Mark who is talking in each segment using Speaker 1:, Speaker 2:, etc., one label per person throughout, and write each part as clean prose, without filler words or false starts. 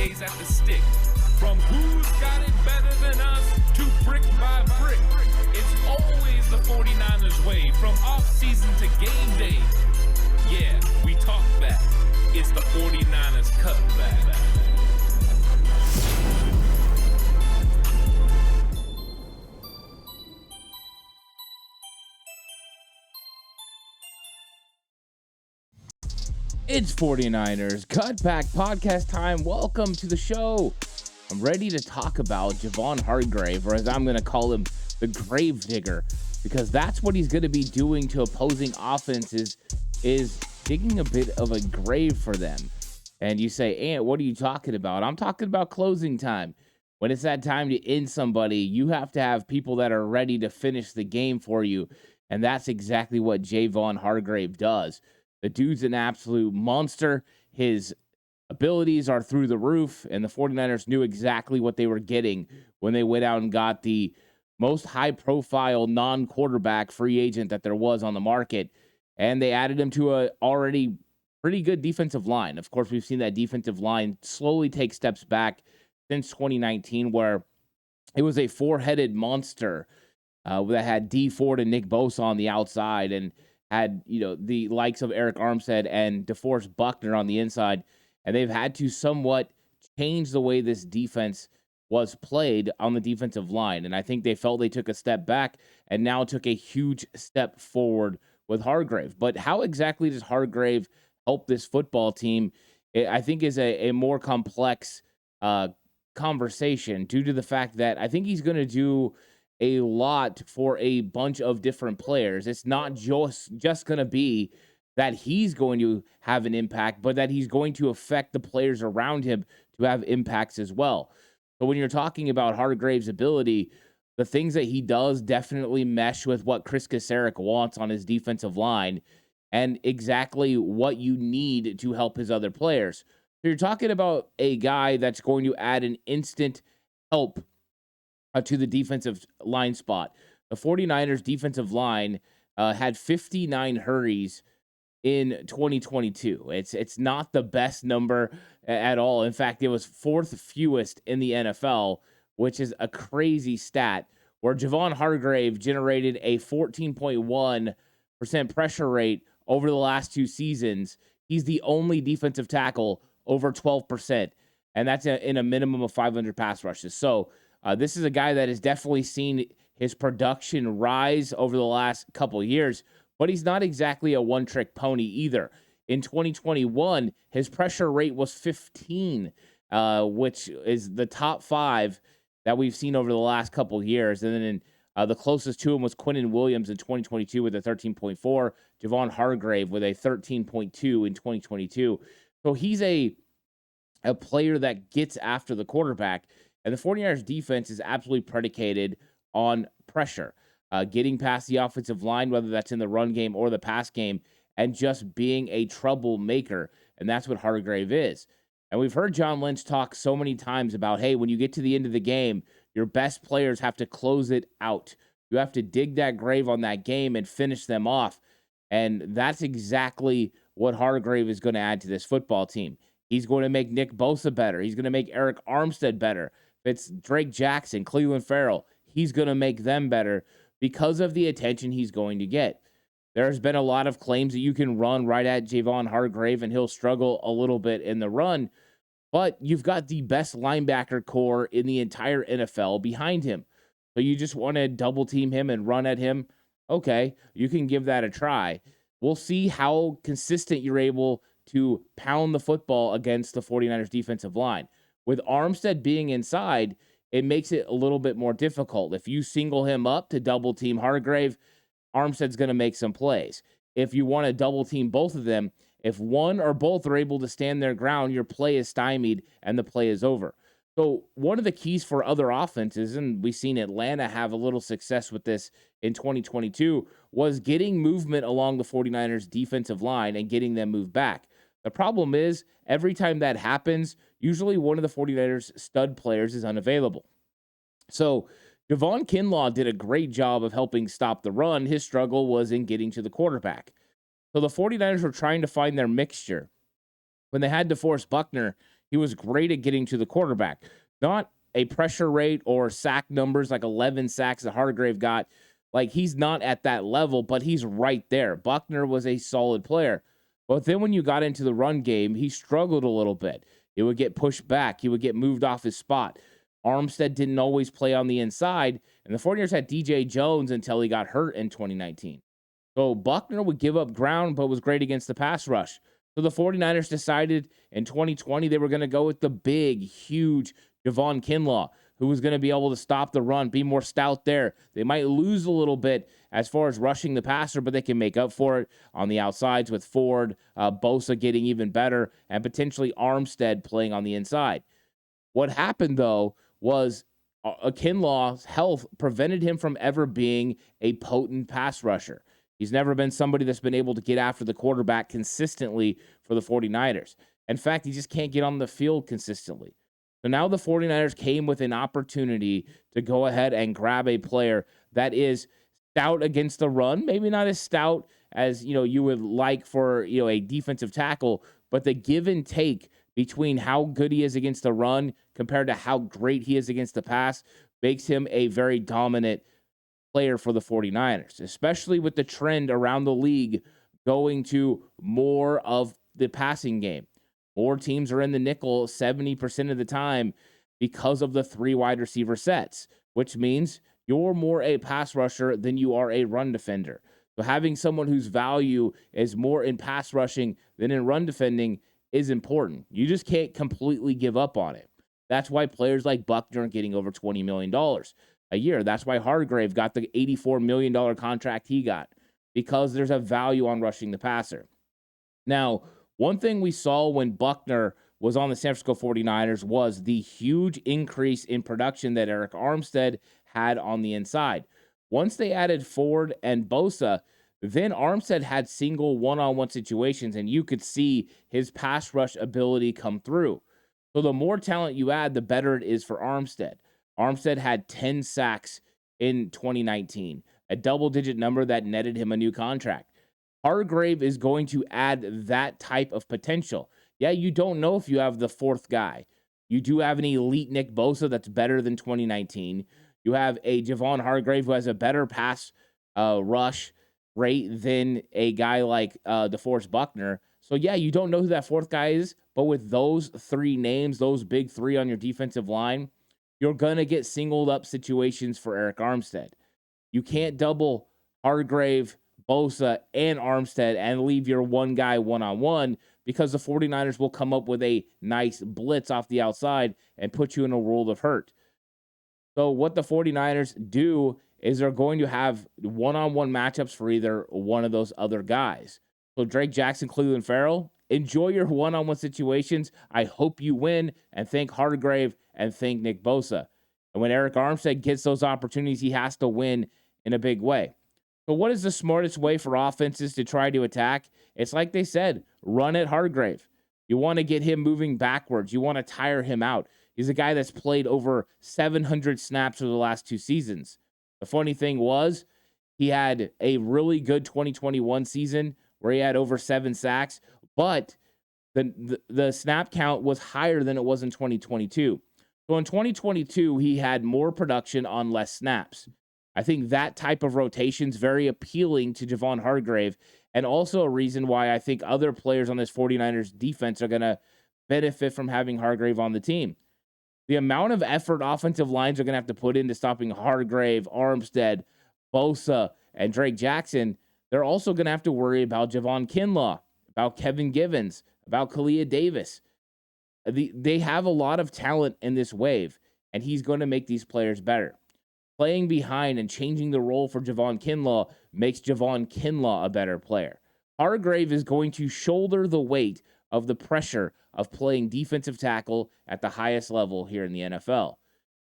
Speaker 1: always at the stick. From who's got it better than us to brick by brick. It's always the 49ers way, from off-season to game day. Yeah, we talk back. It's the 49ers Cutback.
Speaker 2: It's 49ers Cutback Podcast time. Welcome to the show. I'm ready to talk about Javon Hargrave, or as I'm going to call him, the grave digger, because that's what he's going to be doing to opposing offenses, is digging a bit of a grave for them. And you say, Ant, what are you talking about? I'm talking about closing time. When it's that time to end somebody, you have to have people that are ready to finish the game for you. And that's exactly what Javon Hargrave does. The dude's an absolute monster. His abilities are through the roof, and the 49ers knew exactly what they were getting when they went out and got the most high-profile non-quarterback free agent that there was on the market, and they added him to a already pretty good defensive line. Of course, we've seen that defensive line slowly take steps back since 2019, where it was a four-headed monster that had DeForest and Nick Bosa on the outside, and had, the likes of Armstead and DeForest Buckner on the inside, and they've had to somewhat change the way this defense was played on the defensive line. And I think they felt they took a step back and now took a huge step forward with Hargrave. But how exactly does Hargrave help this football team? I think is a more complex conversation, due to the fact that I think he's going to do a lot for a bunch of different players. It's not just going to be that he's going to have an impact, but that he's going to affect the players around him to have impacts as well. So when you're talking about Hargrave's ability, the things that he does definitely mesh with what Chris Kasarik wants on his defensive line, and exactly what you need to help his other players. So you're talking about a guy that's going to add an instant help to the defensive line spot. The 49ers defensive line had 59 hurries in 2022. It's not the best number at all. In fact, it was fourth fewest in the NFL, which is a crazy stat, where Javon Hargrave generated a 14.1% pressure rate over the last two seasons. He's the only defensive tackle over 12%, and that's in a minimum of 500 pass rushes. So this is a guy that has definitely seen his production rise over the last couple of years, but he's not exactly a one-trick pony either. In 2021, his pressure rate was 15, which is the top 5 that we've seen over the last couple of years. And then the closest to him was Quinnen Williams in 2022 with a 13.4, Javon Hargrave with a 13.2 in 2022. So he's a player that gets after the quarterback. And the 49ers defense is absolutely predicated on pressure, getting past the offensive line, whether that's in the run game or the pass game, and just being a troublemaker. And that's what Hargrave is. And we've heard John Lynch talk so many times about, hey, when you get to the end of the game, your best players have to close it out. You have to dig that grave on that game and finish them off. And that's exactly what Hargrave is going to add to this football team. He's going to make Nick Bosa better. He's going to make Eric Armstead better. If it's Drake Jackson, Cleveland Farrell, he's going to make them better because of the attention he's going to get. There's been a lot of claims that you can run right at Javon Hargrave and he'll struggle a little bit in the run, but you've got the best linebacker core in the entire NFL behind him. So you just want to double team him and run at him. Okay, you can give that a try. We'll see how consistent you're able to pound the football against the 49ers defensive line. With Armstead being inside, it makes it a little bit more difficult. If you single him up to double team Hargrave, Armstead's going to make some plays. If you want to double team both of them, if one or both are able to stand their ground, your play is stymied and the play is over. So one of the keys for other offenses, and we've seen Atlanta have a little success with this in 2022, was getting movement along the 49ers defensive line and getting them moved back. The problem is, every time that happens, usually one of the 49ers stud players is unavailable. So Javon Kinlaw did a great job of helping stop the run. His struggle was in getting to the quarterback. So the 49ers were trying to find their mixture. When they had DeForest Buckner, he was great at getting to the quarterback. Not a pressure rate or sack numbers like 11 sacks that Hargrave got. Like, he's not at that level, but he's right there. Buckner was a solid player. But then when you got into the run game, he struggled a little bit. It would get pushed back. He would get moved off his spot. Armstead didn't always play on the inside, and the 49ers had DJ Jones until he got hurt in 2019. So Buckner would give up ground, but was great against the pass rush. So the 49ers decided in 2020 they were going to go with the big, huge Javon Kinlaw, who was going to be able to stop the run, be more stout there. They might lose a little bit as far as rushing the passer, but they can make up for it on the outsides with Ford, Bosa getting even better, and potentially Armstead playing on the inside. What happened, though, was Kinlaw's health prevented him from ever being a potent pass rusher. He's never been somebody that's been able to get after the quarterback consistently for the 49ers. In fact, he just can't get on the field consistently. So now the 49ers came with an opportunity to go ahead and grab a player that is stout against the run, maybe not as stout as you would like for a defensive tackle, but the give and take between how good he is against the run compared to how great he is against the pass makes him a very dominant player for the 49ers, especially with the trend around the league going to more of the passing game. More teams are in the nickel 70% of the time because of the 3 wide receiver sets, which means you're more a pass rusher than you are a run defender. So having someone whose value is more in pass rushing than in run defending is important. You just can't completely give up on it. That's why players like Buckner are getting over $20 million a year. That's why Hargrave got the $84 million contract he got, because there's a value on rushing the passer. Now, one thing we saw when Buckner was on the San Francisco 49ers was the huge increase in production that Arik Armstead had on the inside. Once they added Ford and Bosa, then Armstead had single one-on-one situations, and you could see his pass rush ability come through. So the more talent you add, the better it is for Armstead. Armstead had 10 sacks in 2019, a double-digit number that netted him a new contract. Hargrave is going to add that type of potential. Yeah, you don't know if you have the fourth guy. You do have an elite Nick Bosa that's better than 2019. You have a Javon Hargrave who has a better pass rush rate than a guy like DeForest Buckner. So, yeah, you don't know who that fourth guy is, but with those 3 names, those big 3 on your defensive line, you're going to get singled up situations for Arik Armstead. You can't double Hargrave, Bosa, and Armstead and leave your one guy one-on-one, because the 49ers will come up with a nice blitz off the outside and put you in a world of hurt. So what the 49ers do is they're going to have one-on-one matchups for either one of those other guys. So Drake Jackson, Cleveland Farrell, enjoy your one-on-one situations. I hope you win, and thank Hargrave and thank Nick Bosa. And when Arik Armstead gets those opportunities, he has to win in a big way. So what is the smartest way for offenses to try to attack? It's like they said, run at Hargrave. You want to get him moving backwards. You want to tire him out. He's a guy that's played over 700 snaps over the last 2 seasons. The funny thing was, he had a really good 2021 season where he had over 7 sacks, but the snap count was higher than it was in 2022. So in 2022, he had more production on less snaps. I think that type of rotation is very appealing to Javon Hargrave, and also a reason why I think other players on this 49ers defense are going to benefit from having Hargrave on the team. The amount of effort offensive lines are going to have to put into stopping Hargrave, Armstead, Bosa, and Drake Jackson, they're also going to have to worry about Javon Kinlaw, about Kevin Givens, about Kalia Davis. They have a lot of talent in this wave, and he's going to make these players better. Playing behind and changing the role for Javon Kinlaw makes Javon Kinlaw a better player. Hargrave is going to shoulder the weight of the pressure of playing defensive tackle at the highest level here in the NFL.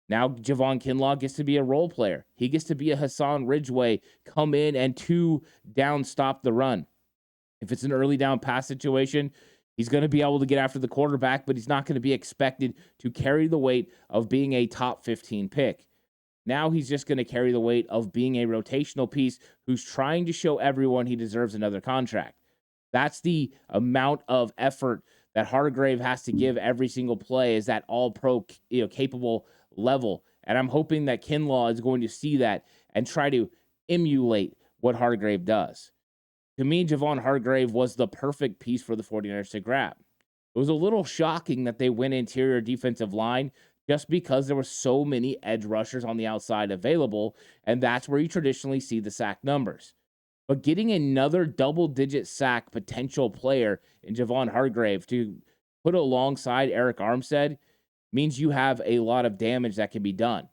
Speaker 2: Now Javon Kinlaw gets to be a role player. He gets to be a Hassan Ridgeway, come in and 2 down stop the run. If it's an early down pass situation, he's going to be able to get after the quarterback, but he's not going to be expected to carry the weight of being a top 15 pick. Now he's just going to carry the weight of being a rotational piece who's trying to show everyone he deserves another contract. That's the amount of effort that Hargrave has to give every single play is that all-pro, capable level. And I'm hoping that Kinlaw is going to see that and try to emulate what Hargrave does. To me, Javon Hargrave was the perfect piece for the 49ers to grab. It was a little shocking that they went interior defensive line just because there were so many edge rushers on the outside available, and that's where you traditionally see the sack numbers. But getting another double-digit sack potential player in Javon Hargrave to put alongside Eric Armstead means you have a lot of damage that can be done.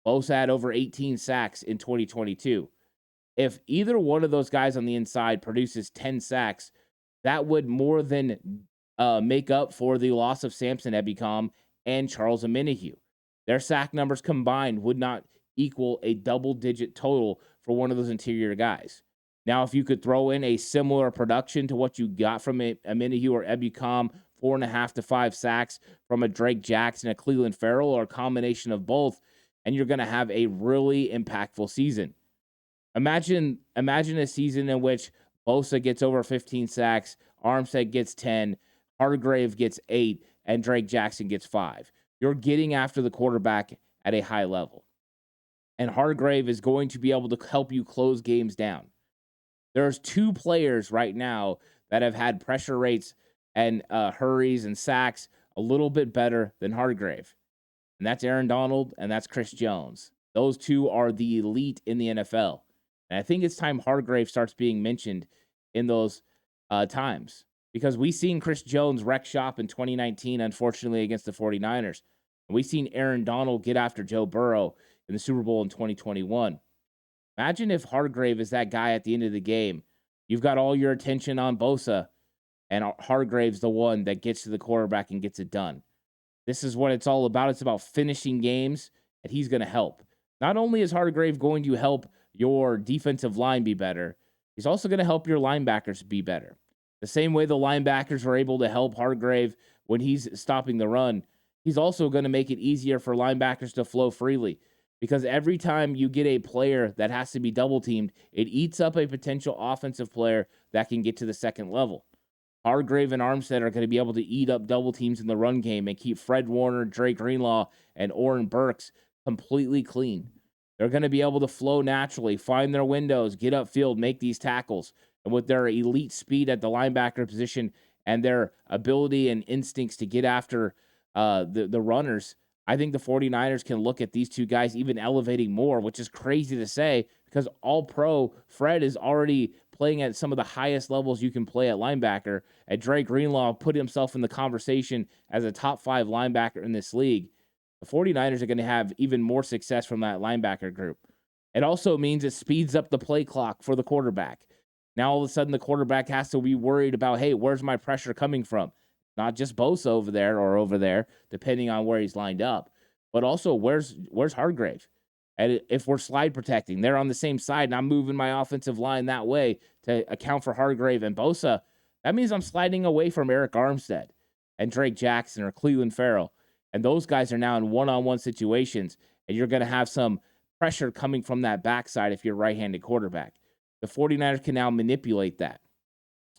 Speaker 2: Both had over 18 sacks in 2022. If either one of those guys on the inside produces 10 sacks, that would more than make up for the loss of Samson Ebicom and Charles Omenihu. Their sack numbers combined would not equal a double-digit total for one of those interior guys. Now, if you could throw in a similar production to what you got from Omenihu or Ebicom, 4.5 to 5 sacks from a Drake Jackson, a Cleveland Farrell, or a combination of both, and you're going to have a really impactful season. Imagine a season in which Bosa gets over 15 sacks, Armstead gets 10, Hargrave gets 8, and Drake Jackson gets 5. You're getting after the quarterback at a high level. And Hargrave is going to be able to help you close games down. There's 2 players right now that have had pressure rates and hurries and sacks a little bit better than Hargrave. And that's Aaron Donald and that's Chris Jones. Those 2 are the elite in the NFL. And I think it's time Hargrave starts being mentioned in those times. Because we've seen Chris Jones wreck shop in 2019, unfortunately, against the 49ers. And we've seen Aaron Donald get after Joe Burrow in the Super Bowl in 2021. Imagine if Hargrave is that guy at the end of the game. You've got all your attention on Bosa, and Hargrave's the one that gets to the quarterback and gets it done. This is what it's all about. It's about finishing games, and he's going to help. Not only is Hargrave going to help your defensive line be better, he's also going to help your linebackers be better. The same way the linebackers were able to help Hargrave when he's stopping the run, he's also going to make it easier for linebackers to flow freely. Because every time you get a player that has to be double-teamed, it eats up a potential offensive player that can get to the second level. Hargrave and Armstead are going to be able to eat up double teams in the run game and keep Fred Warner, Drake Greenlaw, and Oren Burks completely clean. They're going to be able to flow naturally, find their windows, get upfield, make these tackles. And with their elite speed at the linebacker position and their ability and instincts to get after the runners, I think the 49ers can look at these 2 guys even elevating more, which is crazy to say because all-pro Fred is already playing at some of the highest levels you can play at linebacker. And Drake Greenlaw put himself in the conversation as a top 5 linebacker in this league. The 49ers are going to have even more success from that linebacker group. It also means it speeds up the play clock for the quarterback. Now, all of a sudden, the quarterback has to be worried about, hey, where's my pressure coming from? Not just Bosa over there, depending on where he's lined up, but also where's Hargrave? And if we're slide protecting, they're on the same side, and I'm moving my offensive line that way to account for Hargrave and Bosa, that means I'm sliding away from Eric Armstead and Drake Jackson or Cleveland Farrell. And those guys are now in one-on-one situations, and you're going to have some pressure coming from that backside if you're a right-handed quarterback. The 49ers can now manipulate that.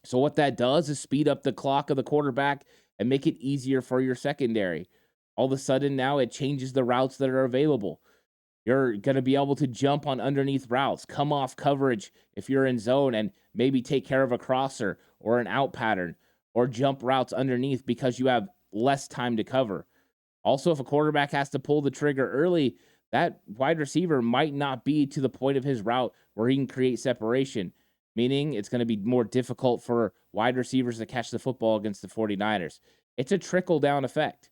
Speaker 2: So what that does is speed up the clock of the quarterback and make it easier for your secondary. All of a sudden now it changes the routes that are available. You're going to be able to jump on underneath routes, come off coverage if you're in zone and maybe take care of a crosser or an out pattern or jump routes underneath because you have less time to cover. Also, if a quarterback has to pull the trigger early, that wide receiver might not be to the point of his route where he can create separation, meaning it's going to be more difficult for wide receivers to catch the football against the 49ers. It's a trickle-down effect.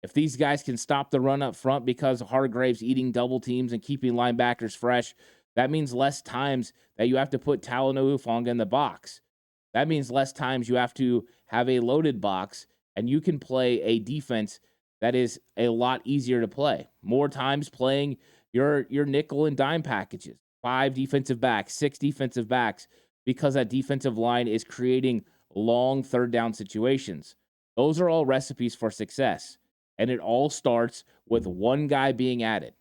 Speaker 2: If these guys can stop the run up front because Hargrave's eating double teams and keeping linebackers fresh, that means less times that you have to put Talanoa Hufanga in the box. That means less times you have to have a loaded box, and you can play a defense that is a lot easier to play. More times playing your nickel and dime packages, 5 defensive backs, 6 defensive backs, because that defensive line is creating long third down situations. Those are all recipes for success. And it all starts with one guy being added.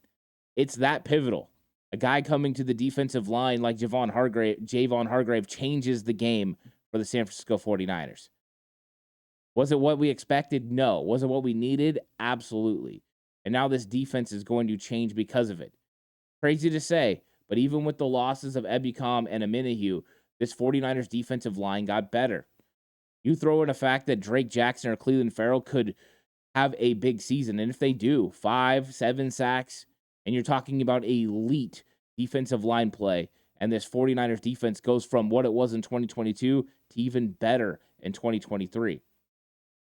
Speaker 2: It's that pivotal. A guy coming to the defensive line like Javon Hargrave changes the game for the San Francisco 49ers. Was it what we expected? No. Was it what we needed? Absolutely. And now this defense is going to change because of it. Crazy to say, but even with the losses of Ebukam and Aminihu, this 49ers defensive line got better. You throw in a fact that Drake Jackson or Cleveland Farrell could have a big season, and if they do, 5, 7 sacks, and you're talking about elite defensive line play, and this 49ers defense goes from what it was in 2022 to even better in 2023.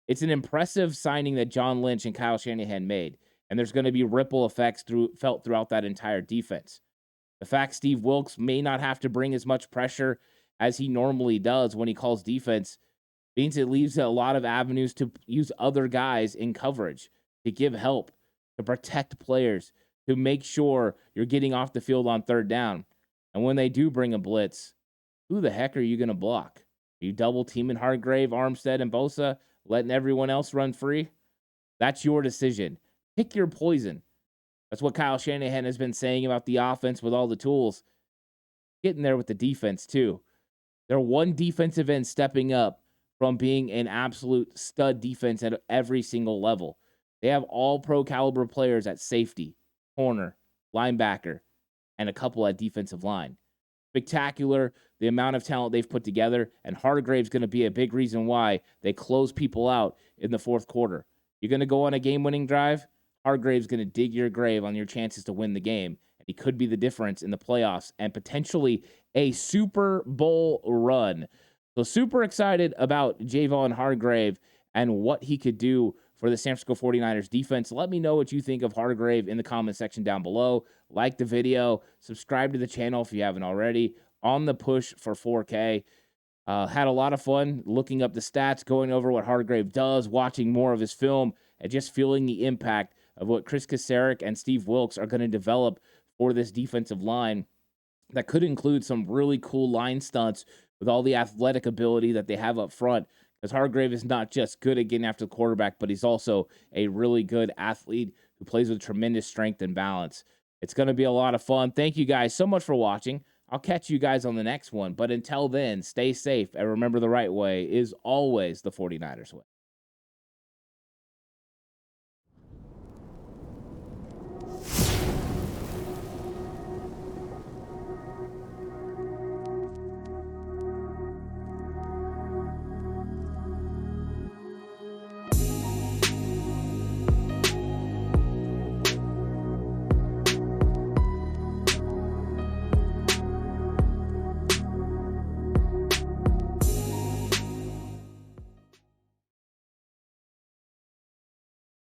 Speaker 2: It's an impressive signing that John Lynch and Kyle Shanahan made, and there's going to be ripple effects felt throughout that entire defense. The fact Steve Wilks may not have to bring as much pressure as he normally does when he calls defense means it leaves a lot of avenues to use other guys in coverage, to give help, to protect players, to make sure you're getting off the field on third down. And when they do bring a blitz, who the heck are you going to block? Are you double teaming Hargrave, Armstead, and Bosa, letting everyone else run free? That's your decision. Pick your poison. That's what Kyle Shanahan has been saying about the offense with all the tools. Getting there with the defense, too. They're one defensive end stepping up from being an absolute stud defense at every single level. They have all pro caliber players at safety, corner, linebacker, and a couple at defensive line. Spectacular, the amount of talent they've put together, and Hargrave's going to be a big reason why they close people out in the fourth quarter. You're going to go on a game-winning drive, Hargrave's going to dig your grave on your chances to win the game, and he could be the difference in the playoffs and potentially a Super Bowl run. So super excited about Javon Hargrave and what he could do for the San Francisco 49ers defense. Let me know what you think of Hargrave in the comment section down below. Like the video, subscribe to the channel if you haven't already. On the push for 4K. Had a lot of fun looking up the stats, going over what Hargrave does, watching more of his film, and just feeling the impact of what Chris Kasarik and Steve Wilks are going to develop for this defensive line. That could include some really cool line stunts with all the athletic ability that they have up front. Because Hargrave is not just good at getting after the quarterback, but he's also a really good athlete who plays with tremendous strength and balance. It's going to be a lot of fun. Thank you guys so much for watching. I'll catch you guys on the next one. But until then, stay safe and remember the right way is always the 49ers way.